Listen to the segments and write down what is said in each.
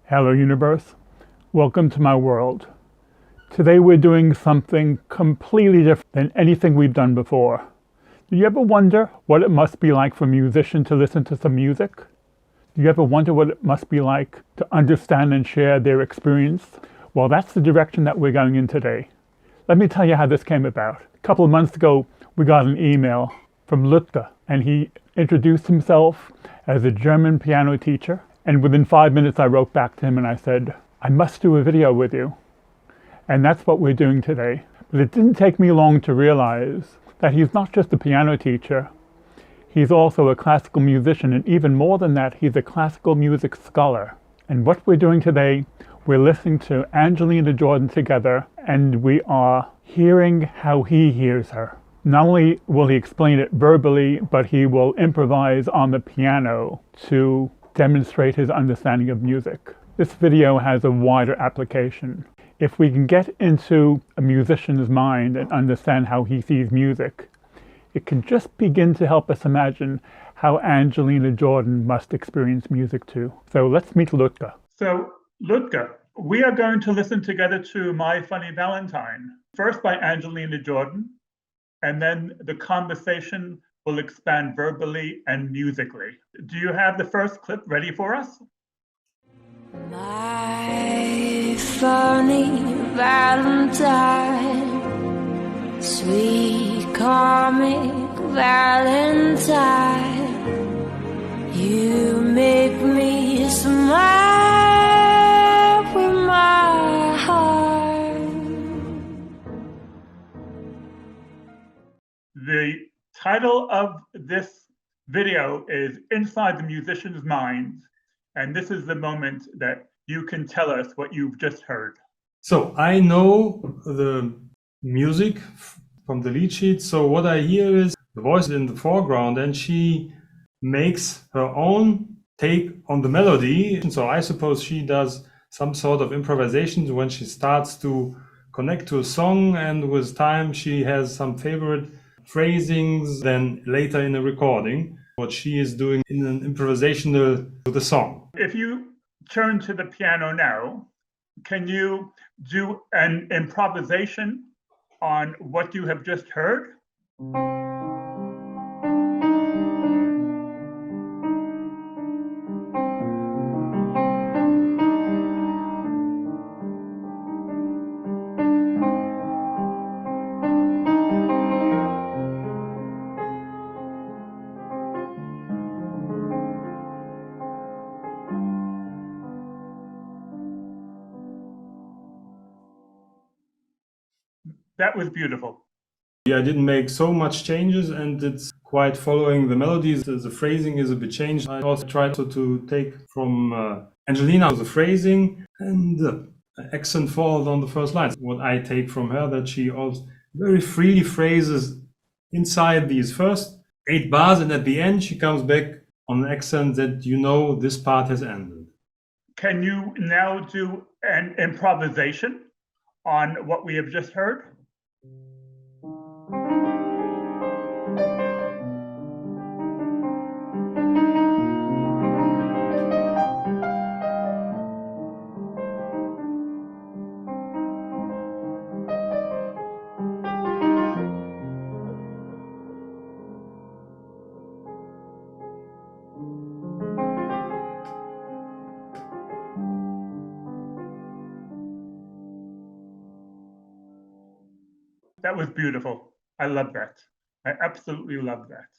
Hello universe, welcome to my world. Today we're doing something completely different than anything we've done before. Do you ever wonder what it must be like for a musician to listen to some music? Do you ever wonder what it must be like to understand and share their experience? Well, that's the direction that we're going in today. Let me tell you how this came about. A couple of months ago, we got an email from Ludger, and he introduced himself as a German piano teacher. And within 5 minutes, I wrote back to him and I said, I must do a video with you. And that's what we're doing today. But it didn't take me long to realize that he's not just a piano teacher, he's also a classical musician, and even more than that, he's a classical music scholar. And what we're doing today, we're listening to Angelina Jordan together, and we are hearing how he hears her. Not only will he explain it verbally, but he will improvise on the piano to demonstrate his understanding of music. This video has a wider application. If we can get into a musician's mind and understand how he sees music, it can just begin to help us imagine how Angelina Jordan must experience music too. So let's meet Luca. So Luca, we are going to listen together to My Funny Valentine, first by Angelina Jordan, and then the conversation will expand verbally and musically. Do you have the first clip ready for us? My funny Valentine, sweet comic Valentine, you make me smile with my heart. The title of this video is Inside the Musician's Mind, and this is the moment that you can tell us what you've just heard. So I know the music from the lead sheet, so what I hear is the voice in the foreground, and she makes her own take on the melody. So I suppose she does some sort of improvisation when she starts to connect to a song, and with time she has some favorite phrasings, then later in a recording, what she is doing in an improvisational to the song. If you turn to the piano now, can you do an improvisation on what you have just heard? That was beautiful. I didn't make so much changes, and it's quite following the melodies. The phrasing is a bit changed. I also tried to take from Angelina the phrasing, and the accent falls on the first lines. What I take from her, that she also very freely phrases inside these first 8 bars, and at the end she comes back on an accent that you know this part has ended. Can you now do an improvisation on what we have just heard? That was beautiful. I love that. I absolutely love that.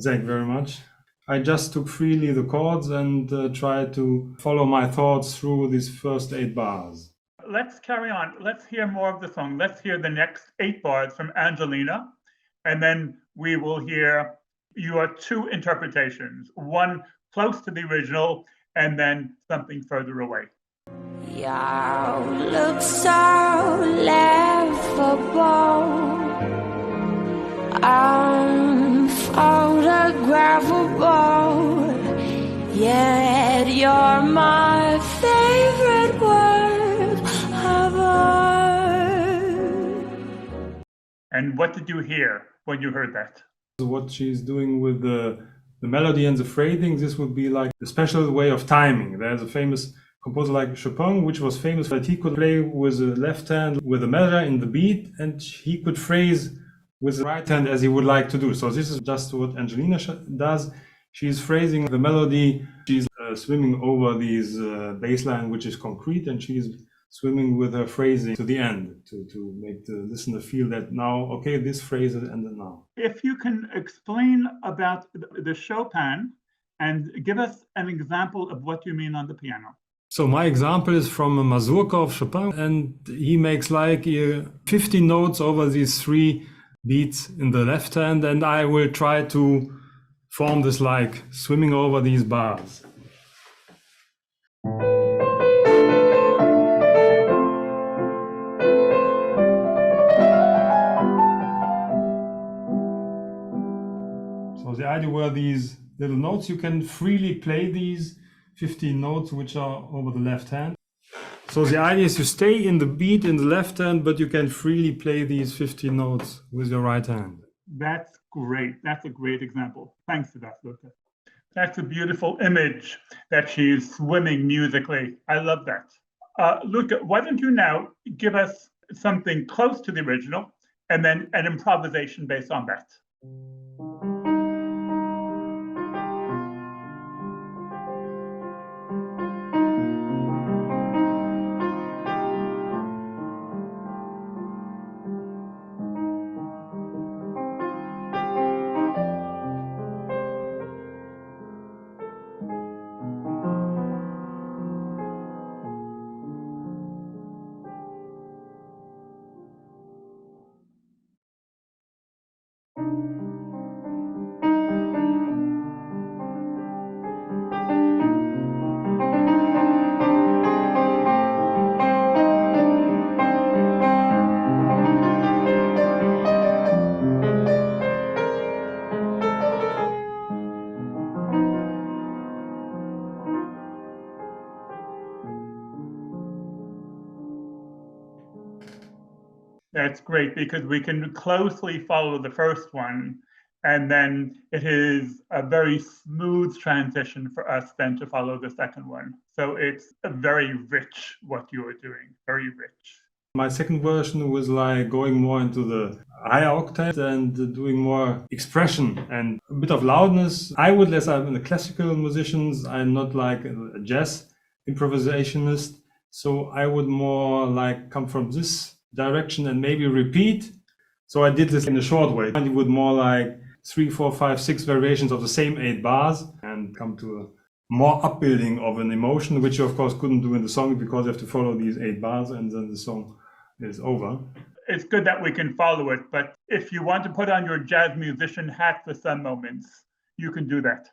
Thank you very much. I just took freely the chords and tried to follow my thoughts through these first 8 bars. Let's carry on. Let's hear more of the song. Let's hear the next 8 bars from Angelina, and then we will hear your 2 interpretations, one close to the original and then something further away. You look so laughable, unphotographable, yet you're my favorite work of art. And what did you hear when you heard that? What she's doing with the melody and the phrasing, this would be like a special way of timing. There's a famous composer like Chopin, which was famous that he could play with the left hand with a measure in the beat, and he could phrase with the right hand as he would like to do. So this is just what Angelina does. She's phrasing the melody. She's swimming over these bass line, which is concrete, and she's swimming with her phrasing to the end to make the listener feel that now, okay, this phrase is ended now. If you can explain about the Chopin and give us an example of what you mean on the piano. So my example is from a mazurka of Chopin, and he makes like 50 notes over these 3 beats in the left hand, and I will try to form this like swimming over these bars. So the idea were these little notes, you can freely play these 15 notes which are over the left hand. So the idea is you stay in the beat in the left hand, but you can freely play these 15 notes with your right hand. That's great. That's a great example. Thanks for that, Luca. That's a beautiful image that she's swimming musically. I love that. Luca, why don't you now give us something close to the original and then an improvisation based on that. That's great because we can closely follow the first one, and then it is a very smooth transition for us then to follow the second one. So it's very rich what you are doing, very rich. My second version was like going more into the higher octave and doing more expression and a bit of loudness. I would, as I'm in the classical musicians, I'm not like a jazz improvisationist. So I would more like come from this direction and maybe repeat. So I did this in a short way. And it would more like 3, 4, 5, 6 variations of the same 8 bars and come to a more upbuilding of an emotion, which you of course couldn't do in the song because you have to follow these 8 bars and then the song is over. It's good that we can follow it, but if you want to put on your jazz musician hat for some moments, you can do that.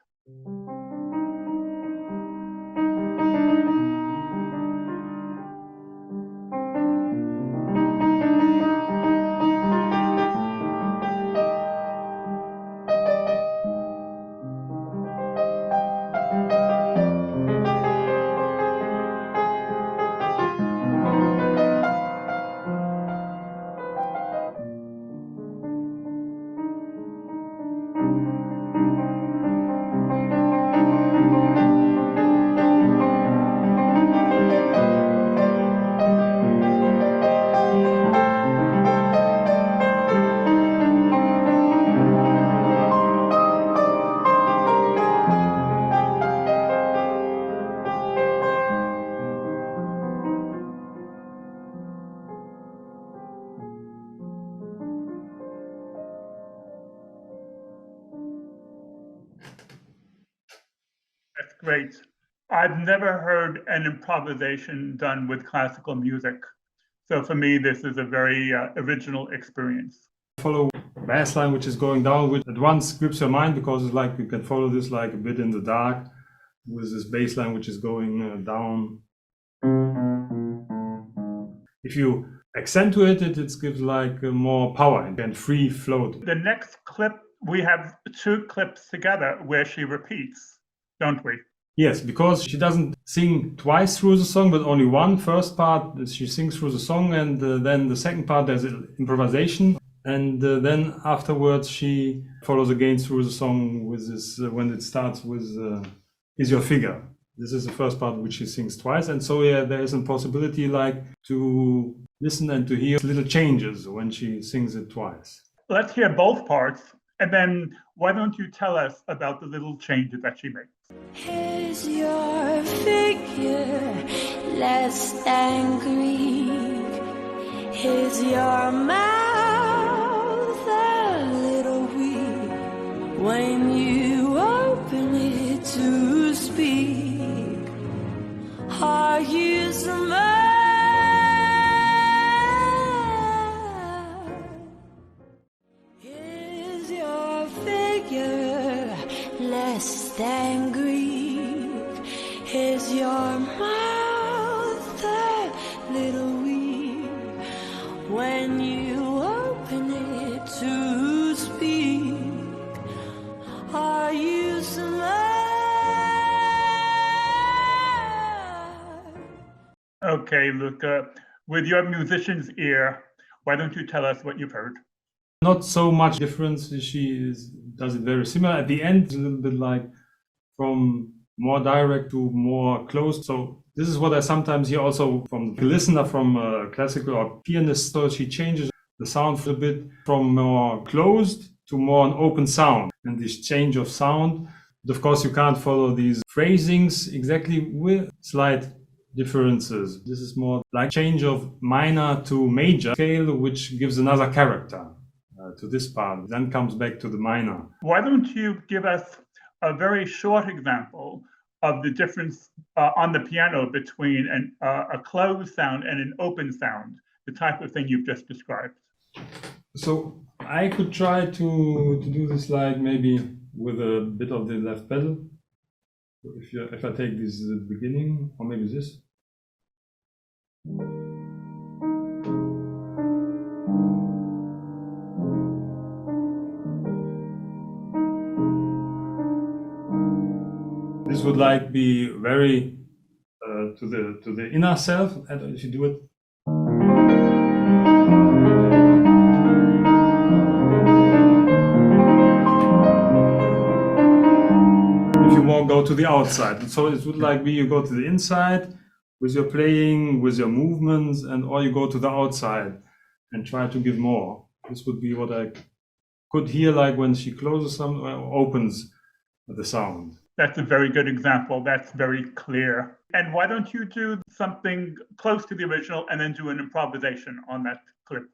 That's great. I've never heard an improvisation done with classical music. So for me, this is a very original experience. Follow bass line, which is going down, which at once grips your mind because it's like you can follow this like a bit in the dark with this bass line, which is going down. If you accentuate it, it gives like more power and free float. The next clip, we have 2 clips together where she repeats, don't we? Yes, because she doesn't sing twice through the song, but only one. First part, she sings through the song, and then the second part, there's an improvisation. And then afterwards, she follows again through the song with this, when it starts with Is Your Figure. This is the first part which she sings twice, and so yeah, there is a possibility like to listen and to hear little changes when she sings it twice. Let's hear both parts, and then why don't you tell us about the little changes that she makes? Is your figure less than Greek? Is your mouth a little weak when you open it to speak? Are you smart? Is your figure less than Greek? Is your mouth a little weak when you open it to speak? Are you smart? Okay, Luca, with your musician's ear, why don't you tell us what you've heard? Not so much difference. Does it very similar. At the end, it's a little bit like from more direct to more closed. So this is what I sometimes hear also from the listener, from a classical or pianist. So she changes the sound a bit from more closed to more an open sound. And this change of sound, but of course, you can't follow these phrasings exactly with slight differences. This is more like change of minor to major scale, which gives another character to this part, then comes back to the minor. Why don't you give us a very short example of the difference on the piano between a closed sound and an open sound, the type of thing you've just described? So I could try to do this like maybe with a bit of the left pedal. If I take this at the beginning, or maybe this. This would like be very to the inner self. If you do it. If you won't go to the outside, so it would like be you go to the inside with your playing, with your movements, or you go to the outside and try to give more. This would be what I could hear like when she closes some or opens the sound. That's a very good example. That's very clear. And why don't you do something close to the original and then do an improvisation on that clip?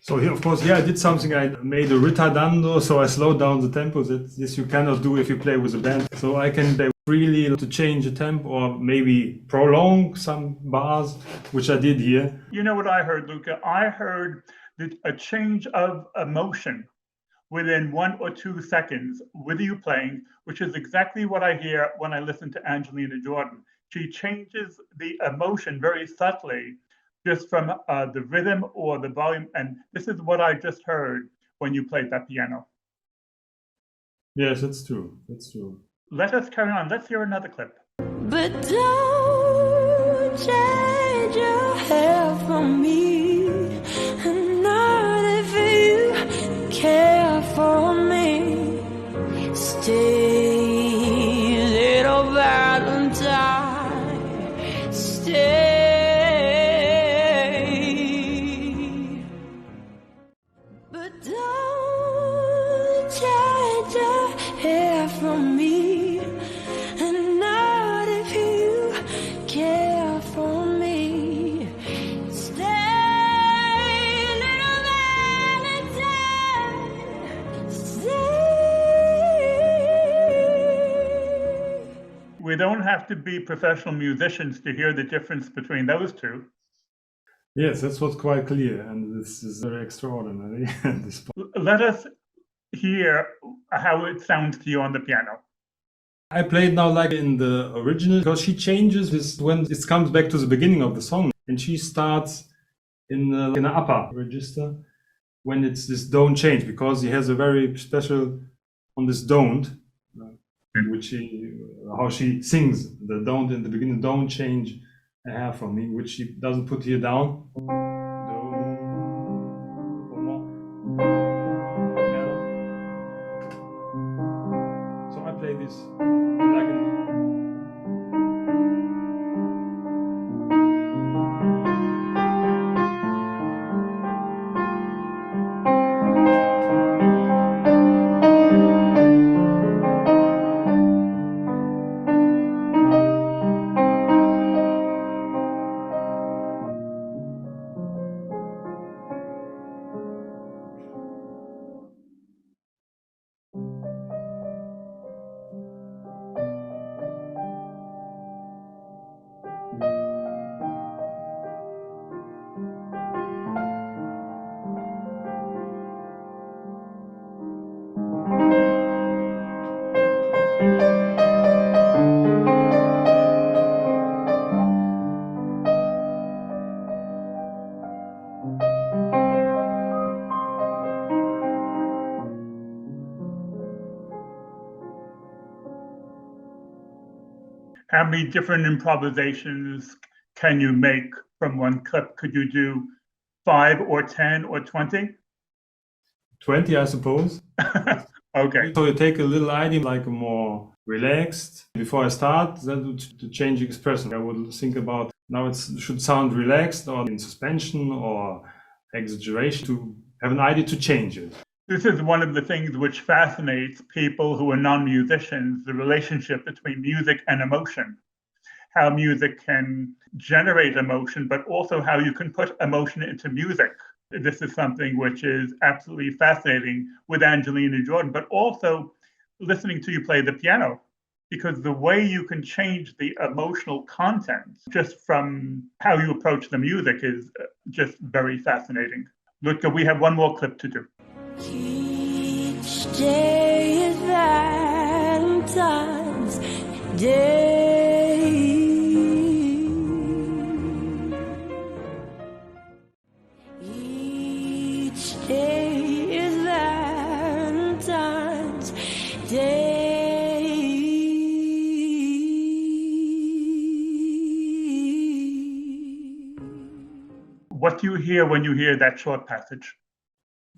So here, of course, I did something. I made a ritardando, so I slowed down the tempo. This you cannot do if you play with a band. So I can play freely to change the tempo or maybe prolong some bars, which I did here. You know what I heard, Luca? I heard a change of emotion within 1 or 2 seconds with you playing, which is exactly what I hear when I listen to Angelina Jordan. She changes the emotion very subtly, just from the rhythm or the volume. And this is what I just heard when you played that piano. Yes, that's true. That's true. Let us carry on. Let's hear another clip. But don't change your hair from me. And not if you care for me. Stay, little Valentine. Stay. But don't change your hair from me. We don't have to be professional musicians to hear the difference between those two. Yes, that's what's quite clear, and this is very extraordinary. Let us hear how it sounds to you on the piano. I played now like in the original, because she changes this when it comes back to the beginning of the song, and she starts in an upper register when it's this don't change, because he has a very special on this don't, which how she sings the don't in the beginning, don't change a hair from me, which she doesn't put here down. So I play this like How many different improvisations can you make from one clip? Could you do 5 or 10 or 20? 20, I suppose. Okay. So you take a little idea, like a more relaxed. Before I start, then to change expression, I would think about now it should sound relaxed or in suspension or exaggeration, to have an idea to change it. This is one of the things which fascinates people who are non-musicians, the relationship between music and emotion. How music can generate emotion, but also how you can put emotion into music. This is something which is absolutely fascinating with Angelina Jordan, but also listening to you play the piano, because the way you can change the emotional content just from how you approach the music is just very fascinating. Luca, we have one more clip to do. Each day is Valentine's Day. Each day is Valentine's Day. What do you hear when you hear that short passage?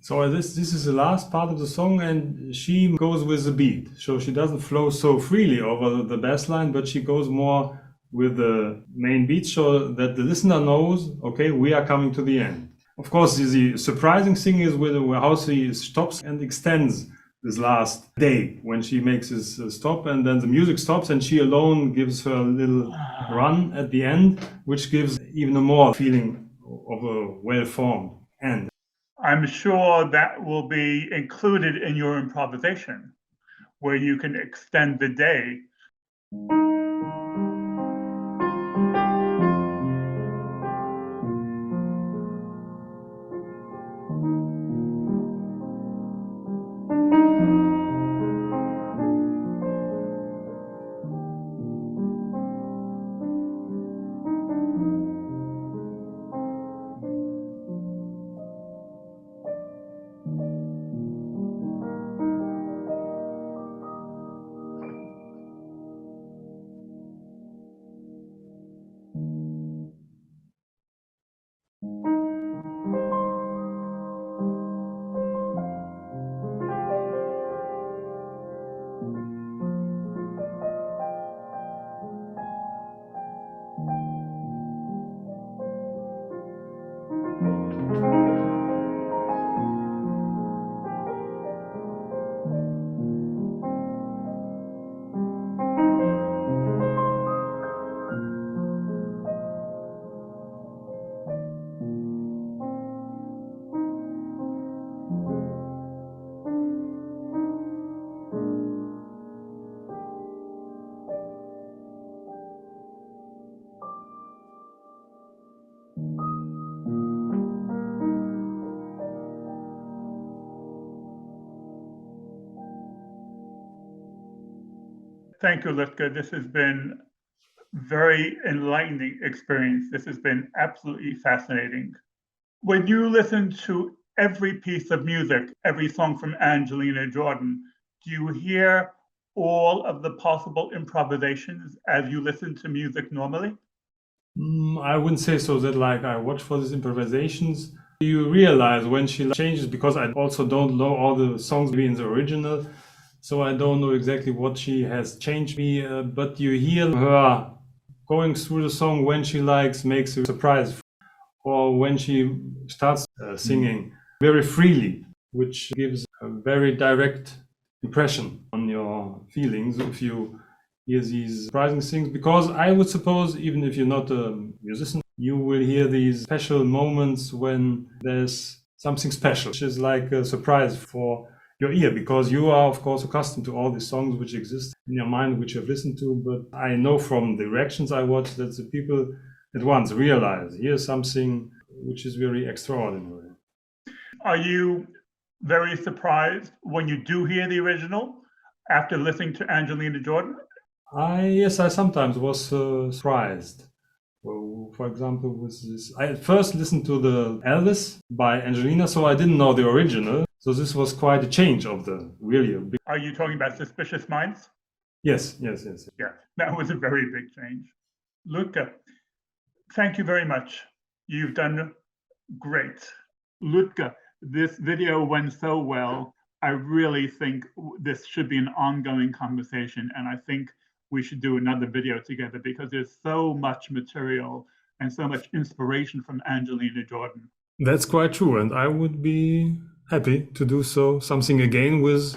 So this is the last part of the song, and she goes with the beat. So she doesn't flow so freely over the bass line, but she goes more with the main beat, so that the listener knows, okay, we are coming to the end. Of course, the surprising thing is with how she stops and extends this last day when she makes this stop, and then the music stops and she alone gives her little run at the end, which gives even a more feeling of a well-formed end. I'm sure that will be included in your improvisation, where you can extend the day. Thank you, Ludger. This has been very enlightening experience. This has been absolutely fascinating. When you listen to every piece of music, every song from Angelina Jordan, do you hear all of the possible improvisations as you listen to music normally? I wouldn't say so that like I watch for these improvisations. You realize when she changes, because I also don't know all the songs in the original, so I don't know exactly what she has changed me, but you hear her going through the song when she makes a surprise, or when she starts singing very freely, which gives a very direct impression on your feelings if you hear these surprising things. Because I would suppose, even if you're not a musician, you will hear these special moments when there's something special, which is like a surprise for your ear, because you are of course accustomed to all these songs which exist in your mind, which you've listened to. But I know from the reactions I watch that the people at once realize here's something which is very extraordinary. Are you very surprised when you do hear the original after listening to Angelina Jordan? Yes, I sometimes was surprised. Well, for example, with this, I first listened to the Elvis by Angelina, so I didn't know the original. So this was quite a change of the really a big. Are you talking about Suspicious Minds? Yes. Yeah, that was a very big change. Luca, thank you very much. You've done great. Ludger, this video went so well. I really think this should be an ongoing conversation, and I think we should do another video together because there's so much material and so much inspiration from Angelina Jordan. That's quite true, and I would be happy to do something again with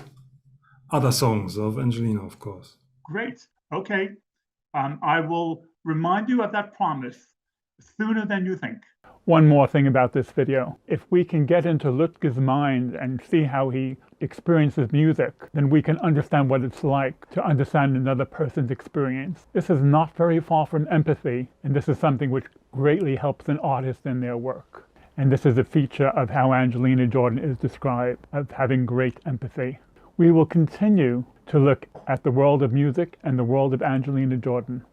other songs of Angelina, of course. Great. Okay. I will remind you of that promise sooner than you think. One more thing about this video. If we can get into Ludger's mind and see how he experiences music, then we can understand what it's like to understand another person's experience. This is not very far from empathy, and this is something which greatly helps an artist in their work. And this is a feature of how Angelina Jordan is described, of having great empathy. We will continue to look at the world of music and the world of Angelina Jordan.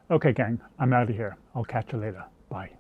Okay, gang, I'm out of here. I'll catch you later. Bye.